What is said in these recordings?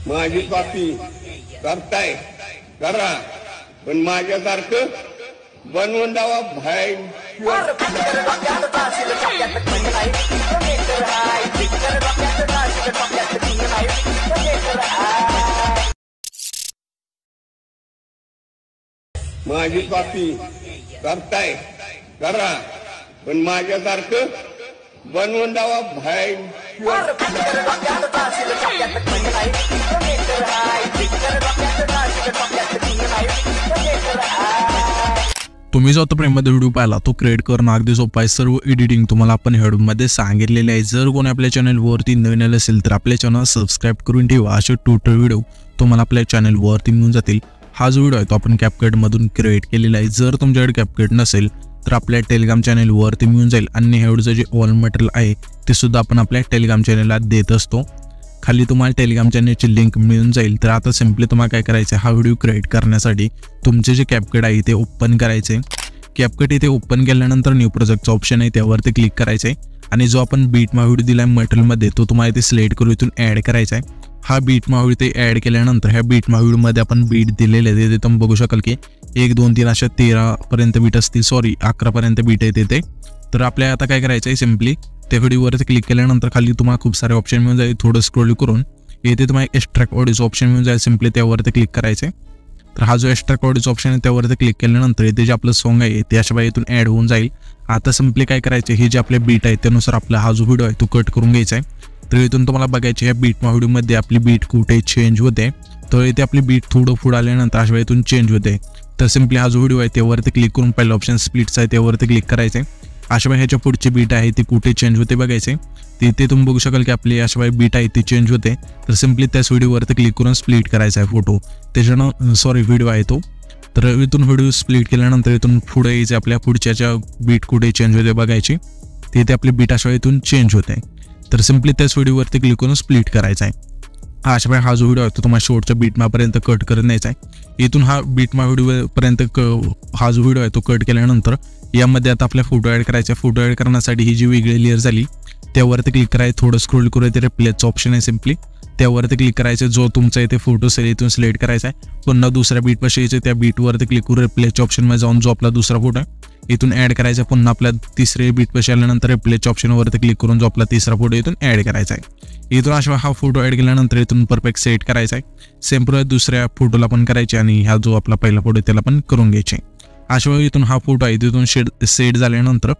माझी कॉपी करताय करा, पण माझ्यासारखं बनवून दावा भाई. माझी कॉपी करताय करा, पण माझ्यासारखं बनवून दावा भाई. तुम्ही जो आता प्रेममध्ये व्हिडिओ पाहिला तो क्रिएट करणं अगदी सोपं आहे. सर्व एडिटिंग तुम्हाला आपण व्हिडिओमध्ये सांगितलेले आहे. जर कोणी आपल्या चॅनलवरती नवीन असेल तर आपल्या चॅनल सबस्क्राईब करून ठेवा. असे ट्युटोरियल व्हिडिओ तुम्हाला आपल्या चॅनलवरती मिळून जातील. हा जो व्हिडिओ आहे तो आपण कॅपकटमधून क्रिएट केलेला आहे. जर तुमच्याकडे कॅपकट नसेल तर आपल्या टेलिग्राम चॅनलवरती मिळून जाईल. आणि हे व्हिडिओचं जे ऑल मटेरियल आहे ते सुद्धा आपण आपल्या टेलिग्राम चॅनलला देत असतो. खाली तुम्हाला टेलिग्राम चॅनलची लिंक मिळून जाईल. तर आता सिम्पली तुम्हाला काय करायचं, हा व्हिडिओ क्रिएट करण्यासाठी तुमचे जे कॅपकट आहे ते ओपन करायचे. कॅपकट इथे ओपन केल्यानंतर न्यू प्रोजेक्टचा ऑप्शन आहे त्यावरती क्लिक करायचं आहे. आणि जो आपण बीटमा व्हिडिओ दिला आहे मटेरियलमध्ये तो तुम्हाला इथे सिलेक्ट करून इथून ॲड करायचा आहे. हा बीटमा व्हिडिओ ते ॲड केल्यानंतर ह्या बीटमा व्हिडिओमध्ये आपण बीट दिलेले आहे ते तुम्ही बघू शकाल की 1 2 3 अशा 13 पर्यंत बीट असतील, 11 पर्यंत बीट आहे तिथे. तर आपल्याला आता काय करायचं आहे, सिम्पली त्या व्हिडिओवरती क्लिक केल्यानंतर खाली तुम्हाला खूप सारे ऑप्शन मिळून जाईल. थोडं स्क्रोल करून येथे तुम्हाला एक्स्ट्रॅक्ट ऑडिओचं ऑप्शन मिळून जाईल. सिम्पली त्यावरती क्लिक करायचं आहे. तर हा जो एक्स्ट्रॅक्ट ऑडिओचा ऑप्शन आहे त्यावरती क्लिक केल्यानंतर इथे जे आपलं सॉन्ग आहे ते अशा इथून ॲड होऊन जाईल. आता सिम्पली काय करायचं, हे जे आपले बीट आहे त्यानुसार आपला हा जो व्हिडिओ आहे तो कट करून घ्यायचा आहे. तर इथून तुम्हाला बघायचे ह्या बीटमा व्हिडिओमध्ये आपली बीट कुठे चेंज होते. तर इथे आपली बीट थोडं पुढे आल्यानंतर अशा इथून चेंज होते. तर सिम्पली हा जो व्हिडिओ आहे त्यावरती क्लिक करून पहिला ऑप्शन स्प्लिट्स आहे त्यावरती क्लिक करायचं आहे. अशा ह्याच्या पुढची बीट आहे ती कुठे चेंज होते बघायचे. तिथे तुम्ही बघू शकाल की आपली अशा बीट आहे ती चेंज होते. तर सिम्पली त्याच व्हिडिओवरती क्लिक करून स्प्लिट करायचा आहे फोटो त्याच्यानं व्हिडिओ आहे तो. तर इथून व्हिडिओ स्प्लिट केल्यानंतर इथून पुढे यायचे आपल्या पुढच्या बीट कुठे चेंज होते बघायची. तिथे आपली बीट अशा इथून चेंज होते. तर सिम्पली त्याच व्हिडिओवरती क्लिक करून स्प्लिट करायचा आहे. अशा हा जो व्हिडिओ आहे तो तुम्हाला शेवटच्या बीटमापर्यंत कट करून न्यायचा आहे. इथून हा बीटमा व्हिडिओपर्यंत हा जो व्हिडिओ आहे तो कट केल्यानंतर यामध्ये आता आपल्या फोटो ॲड करायचा. फोटो ॲड करण्यासाठी ही जी वेगळी लेअर झाली त्यावरती क्लिक करायचं. थोडं स्क्रोल करून ते रिप्लेसचं ऑप्शन आहे सिम्पली त्यावरती क्लिक करायचं. जो तुमचा इथे फोटो असेल इथून सिलेक्ट करायचा आहे. पुन्हा दुसऱ्या बीटपाशी यायचं, त्या बीटवरती क्लिक करून रिप्लेसच्या ऑप्शनमध्ये जाऊन जो आपला दुसरा फोटो आहे इथून ॲड करायचा. पुन्हा आपल्या तिसऱ्या बीटपाशी आल्यानंतर रिप्लेसच्या ऑप्शनवरती क्लिक करून जो आपला तिसरा फोटो इथून ॲड करायचा आहे. इथून अशा हा फोटो ॲड केल्यानंतर इथून परफेक्ट सेट करायचा आहे. सेम प्रोसेस दुसऱ्या फोटोला पण करायची आणि हा जो आपला पहिला फोटो त्याला पण करून घ्यायचे. अशा इथून हा फोटो आहे तिथून सेट झाल्यानंतर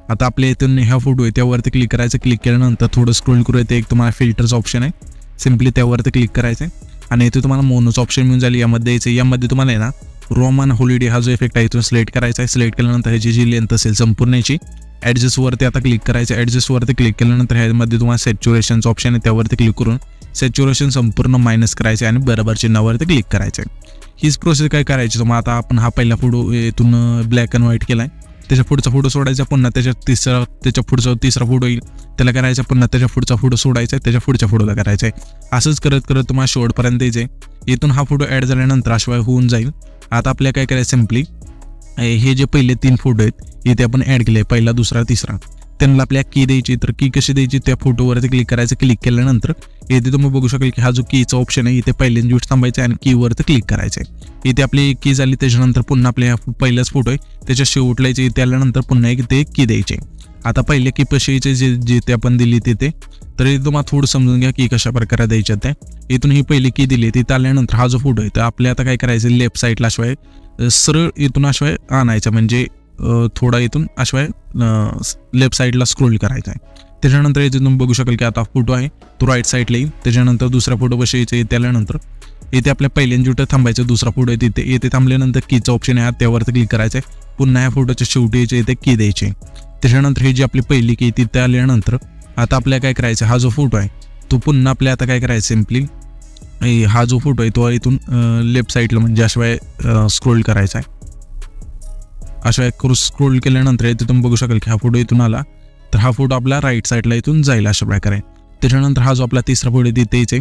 आता आपल्या इथून हा फोटो आहे त्यावरती क्लिक करायचं. क्लिक केल्यानंतर थोडं स्क्रोल करू येते एक तुम्हाला फिल्टरचं ऑप्शन आहे सिम्पली त्यावरती क्लिक करायचं आणि इथे तुम्हाला मोनोचं ऑप्शन मिळून जाईल. यामध्ये यायचं, यामध्ये तुम्हाला आहे ना रोमन हॉलिडे हा जो इफेक्ट आहे इथून सिलेक्ट करायचा आहे. सिलेक्ट केल्यानंतर ह्याची जी लेंथ असेल संपूर्ण याची ॲडजस्टवरती आता क्लिक करायचं. ॲडजस्टवरती क्लिक केल्यानंतर ह्यामध्ये तुम्हाला सॅच्युरेशनचं ऑप्शन आहे त्यावरती क्लिक करून सॅच्युरेशन संपूर्ण मायनस करायचे आणि बरोबर चिन्हावरती क्लिक करायचं आहे. हीच प्रोसेस काय करायची. मग आता आपण हा पहिला फोटो इथून ब्लॅक अँड व्हाईट केला आहे. त्याच्या पुढचा फोटो सोडायचा. पुन्हा त्याच्या पुढचा तिसरा फोटो येईल त्याला करायचा. पुन्हा त्याच्या पुढचा फोटो सोडायचा त्याच्या पुढच्या फोटोला करायचा आहे. असंच करत करत तुम्हाला शेवटपर्यंत यायचं आहे. इथून हा फोटो ॲड झाल्यानंतर अशिवाय होऊन जाईल. आता आपल्याला काय करायचं, सिम्पली हे जे पहिले 3 फोटो आहेत इथे आपण ॲड केले पहिला दुसरा तिसरा त्यांना आपल्याला की द्यायची. तर की कशी द्यायची, त्या फोटोवरती क्लिक करायचं. क्लिक केल्यानंतर इथे तुम्ही बघू शकाल की हा जो कीचा ऑप्शन आहे इथे पहिल्यांदा यूज थांबायचा आणि कीवरती क्लिक करायचं आहे. इथे आपली की झाली त्याच्यानंतर पुन्हा आपल्या पहिलाच फोटो आहे त्याच्या शेवटला यायचे. इथे आल्यानंतर पुन्हा एक ते की द्यायचे. आता पहिले की पशीचे जे ते आपण दिली तिथे तर इथे तुम्हाला थोडं समजून घ्या की कशा प्रकारे द्यायच्या त्या. इथून ही पहिली की दिली तिथे आल्यानंतर हा जो फोटो आहे तर आपल्या आता काय करायचं, लेफ्ट साईडला अशिवाय सरळ इथून अशिवाय आणायचा म्हणजे थोडा इथून अशिवाय लेफ्ट साईडला स्क्रोल करायचा आहे. त्याच्यानंतर इथे तुम्ही बघू शकाल की आता फोटो आहे तो राईट साईडला येईल. त्याच्यानंतर दुसरा फोटो कशी यायचं इथे आल्यानंतर इथे आपल्या पहिल्यांदा जिथं थांबायचं दुसरा फोटो आहे तिथे इथे थांबल्यानंतर कीचा ऑप्शन आहे त्यावरती क्लिक करायचं आहे. पुन्हा या फोटोच्या शेवटी यायचे इथे की द्यायचे. त्याच्यानंतर ही जी आपली पहिली की तिथे आल्यानंतर आता आपल्याला काय करायचं, हा जो फोटो आहे तो पुन्हा आपल्या आता काय करायचं, सिम्पली हा जो फोटो आहे तो इथून लेफ्ट साईडला म्हणजे अशिवाय स्क्रोल करायचा आहे. अशिवाय स्क्रोल केल्यानंतर इथे तुम्ही बघू शकाल की हा फोटो इथून आला तर हा फोटो आपला राईट साईडला इथून जाईल अशा प्रकारे. त्याच्यानंतर हा जो आपला तिसरा फोटो तिथे यायचे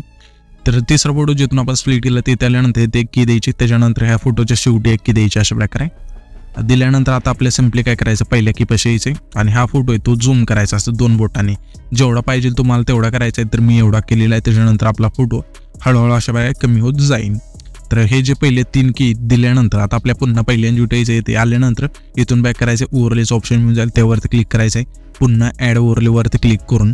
तर तिसरा फोटो जिथून आपण स्प्लिट केला तिथे आल्यानंतर ते एक की द्यायची. त्याच्यानंतर ह्या फोटोच्या शेवटी एक की द्यायची अशा प्रकारे. दिल्यानंतर आता आपल्या सिम्पली काय करायचं, पहिल्या कीपाशी यायचे आणि हा फोटो आहे तो झूम करायचा असतो 2 बोटांनी. जेवढा पाहिजे तुम्हाला तेवढा करायचा आहे तर मी एवढा केलेला आहे. त्याच्यानंतर आपला फोटो हळूहळू अशा बाय कमी होत जाईल. तर हे जे पहिले 3 की दिल्यानंतर आता आपल्या पुन्हा पहिल्यांदा जुटायचं ते आल्यानंतर इथून बॅक करायचं, ओव्हरलेचं ऑप्शन मिळून जाईल त्यावरती क्लिक करायचं आहे. पुन्हा ॲड ओव्हरलेवरती क्लिक करून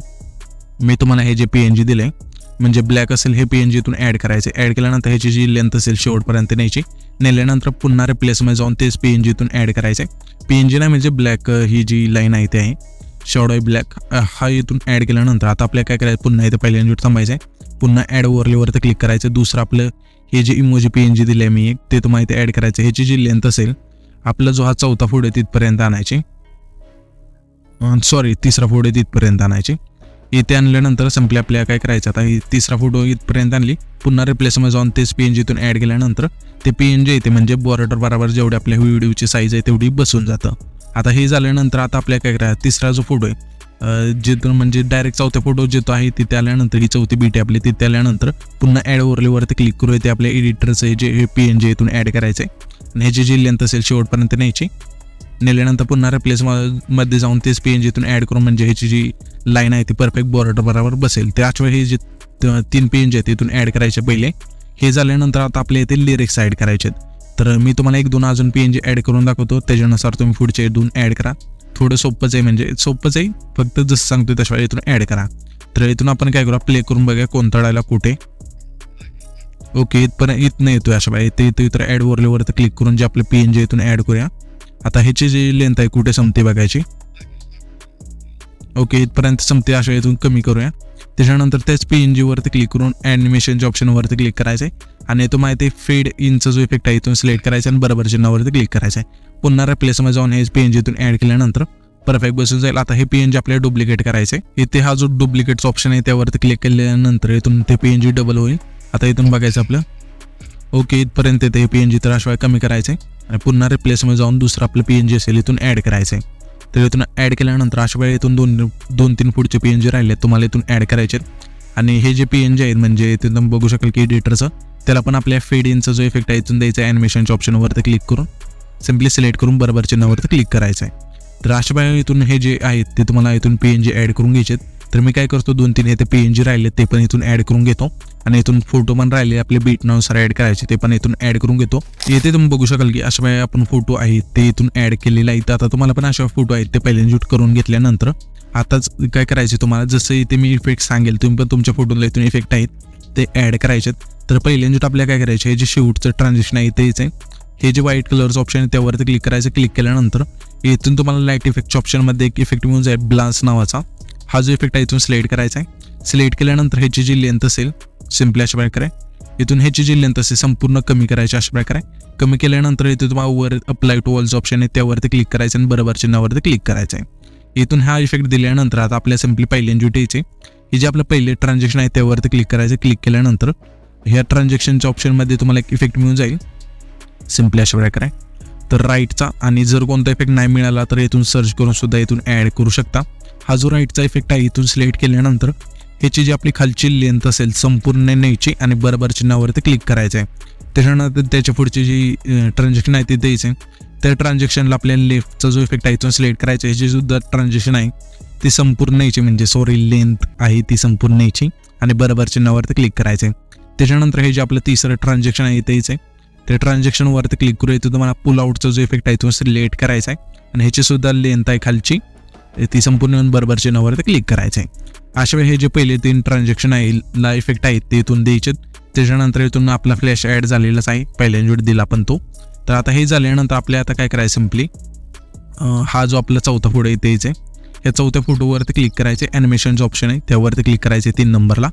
मी तुम्हाला हे जे PNG दिलं आहे म्हणजे ब्लॅक असेल हे PNG इथून ॲड करायचे. ॲड केल्यानंतर ह्याची जी लेंथ असेल शेवटपर्यंत न्यायची. नेल्यानंतर पुन्हा रिप्लेसमध्ये जाऊन तेच PNG इथून ॲड करायचं आहे. PNG नाही म्हणजे ब्लॅक ही जी लाईन आहे ते आहे शॅडो ब्लॅक हा इथून ॲड केल्यानंतर आता आपल्याला काय करायचं पुन्हा इथे पहिल्यांदा थांबायचं आहे. पुन्हा ॲड ओव्हरलेवरती क्लिक करायचं. दुसरं आपलं हे जे इमोजी PNG दिले मी एक ते तुम्हाला इथे ॲड करायचं. ह्याची जी लेंथ असेल आपला जो हा चौथा फोटो आहे तिथपर्यंत आणायची, सॉरी तिसरा फोटो आहे तिथपर्यंत आणायची. इथे आणल्यानंतर संपले आपल्याला काय करायचं आता ही तिसरा फोटो इथपर्यंत आणली. पुन्हा रिप्लेसमध्ये जाऊन तेच PNG इथून ॲड केल्यानंतर ते PNG येते म्हणजे बॉर्डर बरोबर जेवढी आपल्या व्हिडिओची साईज आहे तेवढी बसून जातं. आता हे झाल्यानंतर आता आपल्याला काय करायचं तिसरा जो फोटो आहे जिथून म्हणजे डायरेक्ट चौथा फोटो जिथं आहे तिथे आल्यानंतर ही चौथी बीट आहे आपली तिथे आल्यानंतर पुन्हा ॲड ओव्हरलेवरती क्लिक करू ते आपल्या एडिटरचं जे हे PNG इथून ॲड करायचं आहे आणि ह्याची जी लेंथ असेल शेवटपर्यंत न्यायची. नेल्यानंतर पुन्हा रिप्लेसमध्ये जाऊन तेच PNG इथून ॲड करून म्हणजे ह्याची जी लाईन आहे ती परफेक्ट बॉर्डर बरोबर बसेल. त्याशिवाय हे जे 3 PNG आहेत तिथून ॲड करायचे पहिले. हे झाल्यानंतर आता आपल्या इथे लिरिक्स ॲड करायचे आहेत. तर मी तुम्हाला 1-2 अजून PNG ॲड करून दाखवतो त्याच्यानुसार तुम्ही पुढचे 2 ॲड करा. थोडं सोपंच आहे म्हणजे सोपंच आहे फक्त जसं सांगतो त्याशिवाय इथून ॲड करा. तर इथून आपण काय करू प्ले करून बघा कोणता डायलॉग कुठे. ओके इथपर्यंत इथनं येतोय अशा बाय इथे इथं ॲड ओव्हरलेवरती क्लिक करून जे आपले PNG इथून ॲड करूया. आता ह्याची जी लेंथ आहे कुठे संपते बघायची. ओके इथपर्यंत संपते अशा इथून कमी करूया. त्याच्यानंतर त्याच PNG वरती क्लिक करून ॲनिमेशनच्या ऑप्शनवरती क्लिक करायचं आहे आणि तो माहिती फेड इनचा जो इफेक्ट आहे इथून सिलेक्ट करायचा आणि बरोबर चिन्हावरती क्लिक करायचं आहे. पुन्हा रिप्लेसमध्ये जाऊन हे PNG इथून ॲड केल्यानंतर परफेक्ट बसून जाईल. आता हे PNG आपल्याला डुप्लिकेट करायचं आहे. इथे हा जो डुप्लिकेटचा ऑप्शन आहे त्यावरती क्लिक केल्यानंतर इथून ते PNG डबल होईल. आता इथून बघायचं आपलं ओके इथपर्यंत येते हे PNG तर अशिवाय कमी करायचं आहे आणि पुन्हा रिप्लेसमध्ये जाऊन दुसरं आपलं PNG असेल इथून ॲड करायचं आहे. तर इथून ॲड केल्यानंतर अशा वेळी इथून 2-3 पुढचे PNG राहिले तुम्हाला इथून ॲड करायचे आहेत. आणि हे जे PNG आहेत म्हणजे इथे तुम्ही बघू शकाल की एडिटरचं त्याला पण आपल्या फेड इनचा जो इफेक्ट आहे इथून द्यायचा आहे. ॲनिमेशनच्या ऑप्शनवरती क्लिक करून सिम्पली सिलेक्ट करून बरोबर चिन्हावरती क्लिक करायचं आहे. तर अशा वेळी इथून हे जे आहेत ते तुम्हाला इथून PNG ॲड करून घ्यायचे आहेत. तर मी काय करतो 2-3 हे ते PNG राहिले ते पण इथून ॲड करून घेतो आणि इथून फोटो पण राहिले आपले बीटनुसार ॲड करायचे ते पण इथून ॲड करून घेतो. इथे तुम्ही बघू शकाल की अशा वेळी आपण फोटो आहेत ते इथून ॲड केलेले आहेत. आता तुम्हाला पण अशा फोटो आहेत ते पहिल्यांदा शूट करून घेतल्यानंतर आताच काय करायचे तुम्हाला जसं इथे मी इफेक्ट सांगेल तुम्ही पण तुमच्या फोटोला इथून इफेक्ट आहेत ते ॲड करायचे. तर पहिल्यांदा आपल्याला काय करायचे हे जे शेवटचं ट्रान्झॅक्शन आहे तेच आहे. हे जे व्हाईट कलरचं ऑप्शन आहे त्यावरती क्लिक करायचं. क्लिक केल्यानंतर इथून तुम्हाला लाईट इफेक्टच्या ऑप्शनमध्ये एक इफेक्ट मिळून जाईल ब्लास्ट नावाचा. हा जो इफेक्ट आहे इथून सिलेक्ट करायचा आहे. सिलेक्ट केल्यानंतर ह्याची जी लेंथ असेल सिम्पली अशा प्रकारे इथून ह्याची जी लेंथ असेल संपूर्ण कमी करायची अशा प्रकारे. कमी केल्यानंतर इथे तुम्हाला वर अप्लाय टू ऑलचं ऑप्शन आहे त्यावरती क्लिक करायचं आणि बरोबर चिन्हावरती क्लिक करायचं आहे. इथून हा इफेक्ट दिल्यानंतर आता आपल्या सिम्पली पहिल्यांदा जुटायचे हे जे आपलं पहिले ट्रान्झॅक्शन आहे त्यावरती क्लिक करायचं. क्लिक केल्यानंतर ह्या ट्रान्झॅक्शनच्या ऑप्शनमध्ये तुम्हाला एक इफेक्ट मिळून जाईल सिम्पली अशा प्रकारे. तर राईटचा आणि जर कोणता इफेक्ट नाही मिळाला तर इथून सर्च करून सुद्धा इथून ॲड करू शकता. हा जो राईटचा इफेक्ट आहे इथून सिलेक्ट केल्यानंतर ह्याची जी आपली खालची लेंथ असेल संपूर्ण न्यायची आणि बरोबर चिन्हावरती क्लिक करायचं आहे. त्याच्यानंतर त्याच्या पुढची जी ट्रान्झॅक्शन आहे ते द्यायचं आहे. त्या ट्रान्झॅक्शनला आपल्याला लेफ्टचा जो इफेक्ट आहे इथून सिलेक्ट करायचं आहे. ह्याची सुद्धा ट्रान्झॅक्शन आहे ती संपूर्ण न्यायची म्हणजे सॉरी लेंथ आहे ती संपूर्ण न्यायची आणि बरोबर चिन्हावरती क्लिक करायचं आहे. त्याच्यानंतर हे जे आपलं तिसरं ट्रान्झॅक्शन आहे ते आहे त्या ट्रान्झॅक्शनवरती क्लिक करू इथं तुम्हाला पुल आउटचा जो इफेक्ट आहे तो सिलेक्ट करायचा आहे आणि ह्याची सुद्धा लेंथ आहे खालची ती संपूर्ण बरोबर चिन्हावरती क्लिक करायचं आहे. अशा वेळी हे जे पहिले 3 ट्रान्झॅक्शन आहे ला इफेक्ट आहेत ते इथून द्यायचे. त्याच्यानंतर इथून आपला फ्लॅश ॲड झालेलाच आहे पहिल्यांदा दिला पण तो. तर आता हे झाल्यानंतर आपल्या आता काय करायचं सिम्पली हा जो आपला चौथा फोटो आहे तेच आहे. या चौथ्या फोटोवरती क्लिक करायचे. ॲनिमेशनचं ऑप्शन आहे त्यावरती क्लिक करायचे 3 नंबरला.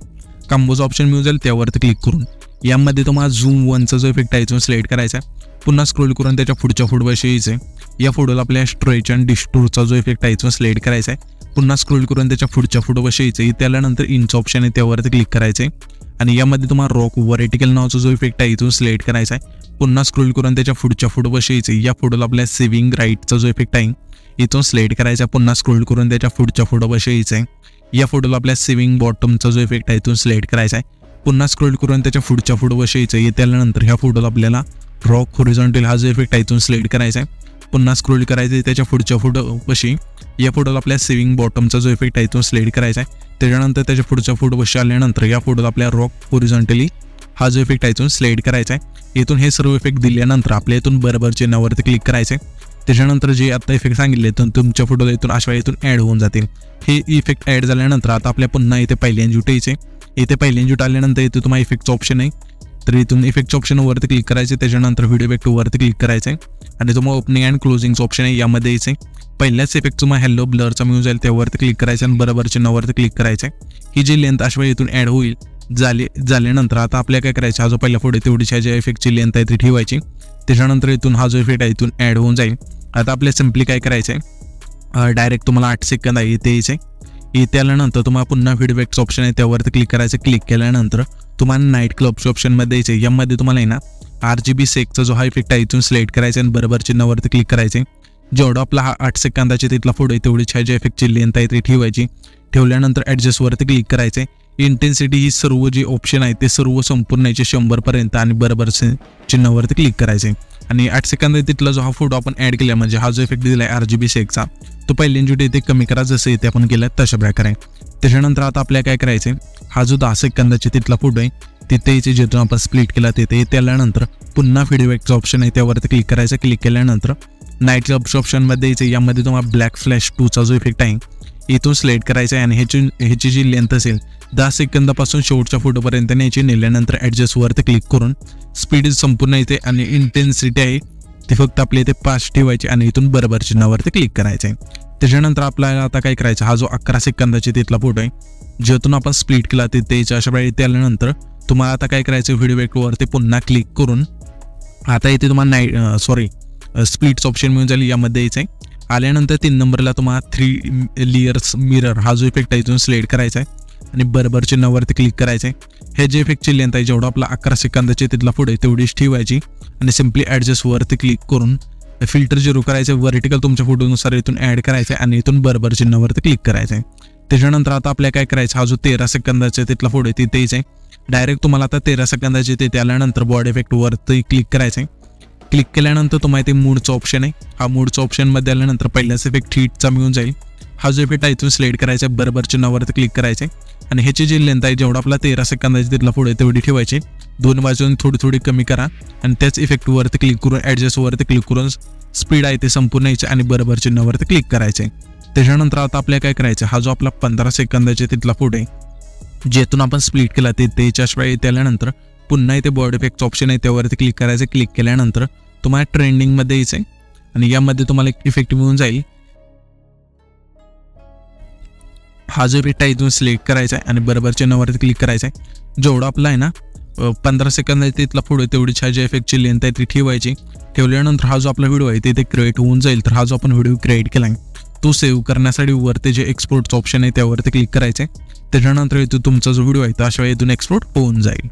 कॉम्बोचं ऑप्शन मिळून जाईल त्यावरती क्लिक करून यामध्ये तुम्हाला झूम 1चा जो इफेक्ट आहे तो सिलेक्ट करायचा आहे. पुन्हा स्क्रोल करून त्याच्या पुढच्या फोटोपाशी यायचं आहे. या फोटोला आपल्या स्ट्रेच अँड डिस्टोरचा जो इफेक्ट आहे तो सिलेक्ट करायचा आहे. पुन्हा स्क्रोल करून त्याच्या पुढच्या फोटोपाशी यायचं आहे. त्यानंतर इनचं ऑप्शन आहे त्यावरती क्लिक करायचं आहे आणि यामध्ये तुम्हाला रॉक व्हर्टिकल नावाचा जो इफेक्ट आहे इथून सिलेक्ट करायचा आहे. पुन्हा स्क्रोल करून त्याच्या पुढच्या फोटोपाशी यायचं आहे. या फोटोला आपल्या सेव्हिंग राईटचा जो इफेक्ट आहे इथून सिलेक्ट करायचा आहे. पुन्हा स्क्रोल करून त्याच्या पुढच्या फोटोपाशी यायचं आहे. या फोटोला आपल्या सेव्हिंग बॉटमचा जो इफेक्ट आहे इथून सिलेक्ट करायचा आहे. पुन्हा स्क्रोल करून त्याच्या पुढच्या फोटोपाशी यायचं आहे. त्यानंतर ह्या फोटोला आपल्याला रॉक हॉरिझॉन्टल हा जो इफेक्ट आहे इथून सिलेक्ट करायचा आहे. पुन्हा स्क्रोल करायचं आहे त्याच्या पुढच्या फोटोपाशी या फोटोला आपल्या सेव्हिंग बॉटमचा जो इफेक्ट आहे इथून सिलेक्ट करायचा आहे. त्याच्यानंतर त्याच्या पुढच्या फोटोपाशी आल्यानंतर या फोटोला आपल्या रॉक हॉरिझॉन्टली हा जो इफेक्ट आहे इथून सिलेक्ट करायचा आहे। इथून हे सर्व इफेक्ट दिल्यानंतर आपल्या इथून बरोबर चिन्हावरती क्लिक करायचं आहे। त्याच्यानंतर जे आता इफेक्ट सांगितले तर तुमच्या फोटोला इथून अशा इथून ॲड होऊन जातील। हे इफेक्ट ॲड झाल्यानंतर आता आपल्या पुन्हा इथे पहिल्यांदा यायचे। इथे पहिल्यांदा आल्यानंतर इथे तुम्हाला इफेक्टचं ऑप्शन आहे, तर इथून इफेक्टच्या ऑप्शनवरती क्लिक करायचे। त्याच्यानंतर व्हिडिओ इफेक्टवरती क्लिक करायचं आहे आणि तुम्हाला ओपनिंग अँड क्लोजिंगचं ऑप्शन आहे, यामध्ये यायचं आहे। पहिल्याच इफेक्ट तुम्हाला हॅलो ब्लरचा मिळून जाईल, त्यावरती क्लिक करायचं आणि बरोबर चिन्हावरती क्लिक करायचं आहे। ही जी लेंथ अशा इथून ॲड होईल झाल्यानंतर आता आपल्याला काय करायचं, हा जो पहिला फोटो तेवढीच्या ज्या इफेक्टची लेंथ आहे ती ठेवायची। त्याच्यानंतर इथून हा जो इफेक्ट आहे इथून ॲड होऊन जाईल। आता आपल्याला सिम्पली काय करायचं आहे, डायरेक्ट तुम्हाला 8 सेकंद आहे इथे यायचं आहे। इथे आल्यानंतर तुम्हाला पुन्हा व्हिडिओ इफेक्टचं ऑप्शन आहे, त्यावरती क्लिक करायचं। क्लिक केल्यानंतर तुम्हाला नाईट क्लबच्या ऑप्शनमध्ये यायचं आहे। यामध्ये तुम्हाला आहे ना RGB सेकचा जो हा इफेक्ट आहे इथून सिलेक्ट करायचा आणि बरोबर चिन्हावरती क्लिक करायचे। जेवढा आपला हा 8 सेकंदाचा तिथला फोटो आहे तेवढी ज्या इफेक्टची लेंथ आहे ती ठेवायची। ठेवल्यानंतर ॲडजस्टवरती क्लिक करायचं आहे। इंटेन्सिटी ही सर्व जे ऑप्शन आहे ते सर्व संपूर्ण याचे 100% आणि बरोबर चिन्हावरती क्लिक करायचे। आणि 8 सेकंद तिथला जो हा फोटो आपण ॲड केला म्हणजे हा जो इफेक्ट दिला आहे RGB सेकचा तो पहिल्यांदा इथे कमी करा, जसं इथे आपण केलं तशा प्रकारे। त्याच्यानंतर आता आपल्याला काय करायचं आहे, हा जो 10 सेकंदाचा तिथला फोटो आहे तिथे याचे जिथून आपण स्प्लिट केला तिथे आल्यानंतर पुन्हा व्हिडिओ इफेक्टचं ऑप्शन आहे त्यावरती क्लिक करायचं। क्लिक केल्यानंतर नाईट क्लबच्या ऑप्शनमध्ये यायचं, यामध्ये तुम्हाला ब्लॅक फ्लॅश 2चा जो इफेक्ट आहे इथून सिलेक्ट करायचा आहे आणि ह्याची जी लेंथ असेल 10 सेकंदापासून शेवटच्या फोटोपर्यंत न्यायची। नेल्यानंतर ॲडजस्टवरती क्लिक करून स्पीड संपूर्ण येते आणि इंटेन्सिटी आहे ती फक्त आपल्या इथे 5 ठेवायची आणि इथून बरोबर चिन्हावरती क्लिक करायचं आहे। त्याच्यानंतर आपल्याला आता काय करायचं, हा जो 11 सेकंदाचा तिथला फोटो आहे ज्यातून आपण स्प्लिट केला ते अशा प्रकारे इथे आल्यानंतर तुम्हाला आता काय करायचं, व्हिडिओ इफेक्टवरती पुन्हा क्लिक करून आता इथे तुम्हाला स्प्लिटचं ऑप्शन मिळून जाईल, यामध्ये यायचं आहे। आल्यानंतर 3 नंबरला तुम्हाला 3 लेयर्स मिरर हा जो इफेक्ट आहे इथून सिलेक्ट करायचा आहे आणि बरोबर चिन्हावरती क्लिक करायचं आहे। हे जे इफेक्टची लेंथ आहे जेवढा आपला 11 सेकंदाचे तिथला फोटो आहे तेवढीच ठेवायची आणि सिम्पली ॲडजस्टवरती क्लिक करून फिल्टर 0 करायचं, व्हर्टिकल तुमच्या फोटोनुसार इथून ॲड करायचं आहे आणि इथून बरोबर चिन्हावरती क्लिक करायचं आहे। त्याच्यानंतर आता आपल्याला काय करायचं, हा जो 13 सेकंदाचा तिथला फोटो आहे तिथे यायचं आहे। डायरेक्ट तुम्हाला आता 13 सेकंदाचे तिथे आल्यानंतर बॉडी इफेक्टवरती क्लिक करायचं आहे। क्लिक केल्यानंतर तुम्हाला इथे मूडचं ऑप्शन आहे, हा मूडचं ऑप्शनमध्ये आल्यानंतर पहिल्याच इफेक्ट हीटचा मिळून जाईल। हा जो इफेक्ट आहे इथून सिलेक्ट करायचा आहे, बरोबर चिन्हावरती क्लिक करायचं आहे आणि ह्याची जी लेंथ आहे जेवढा आपला 13 सेकंदाची तिथला फोटो आहे तेवढी ठेवायची। 2 बाजून थोडी कमी करा आणि त्याच इफेक्टवरती क्लिक करून ॲडजस्टवरती क्लिक करून स्पीड आहे ते संपूर्ण यायचे आणि बरोबर चिन्हावरती क्लिक करायचे। त्याच्यानंतर आता आपल्याला काय करायचं, हा जो आपला 15 सेकंदाचा तिथला फोटो आहे ज्यातून आपण स्प्लिट केला त्याच्या शिवाय इथे आल्यानंतर पुन्हा इथे बॉडी इफेक्टचं ऑप्शन आहे त्यावरती क्लिक करायचं। क्लिक केल्यानंतर तुम्हाला ट्रेंडिंगमध्ये यायचं आहे आणि यामध्ये तुम्हाला एक इफेक्ट मिळून जाईल, हा जो इफेक्ट आहे इथून सिलेक्ट करायचा आहे आणि बरोबर चिन्हावरती क्लिक करायचं आहे। जेवढा आपला आहे ना 15 सेकंद आहे तिथला फोटो तेवढी ज्या इफेक्टची लेंथ आहे ती ठेवायची। ठेवल्यानंतर हा जो आपला व्हिडिओ आहे तिथे क्रिएट होऊन जाईल। तर हा जो आपण व्हिडिओ क्रिएट केला आहे तो सेव्ह करण्यासाठी वरती जे एक्सपोर्टचं ऑप्शन आहे त्यावरती क्लिक करायचं आहे। त्याच्यानंतर इथून तुमचा जो व्हिडिओ आहे तो अशा इथून एक्सपोर्ट होऊन जाईल।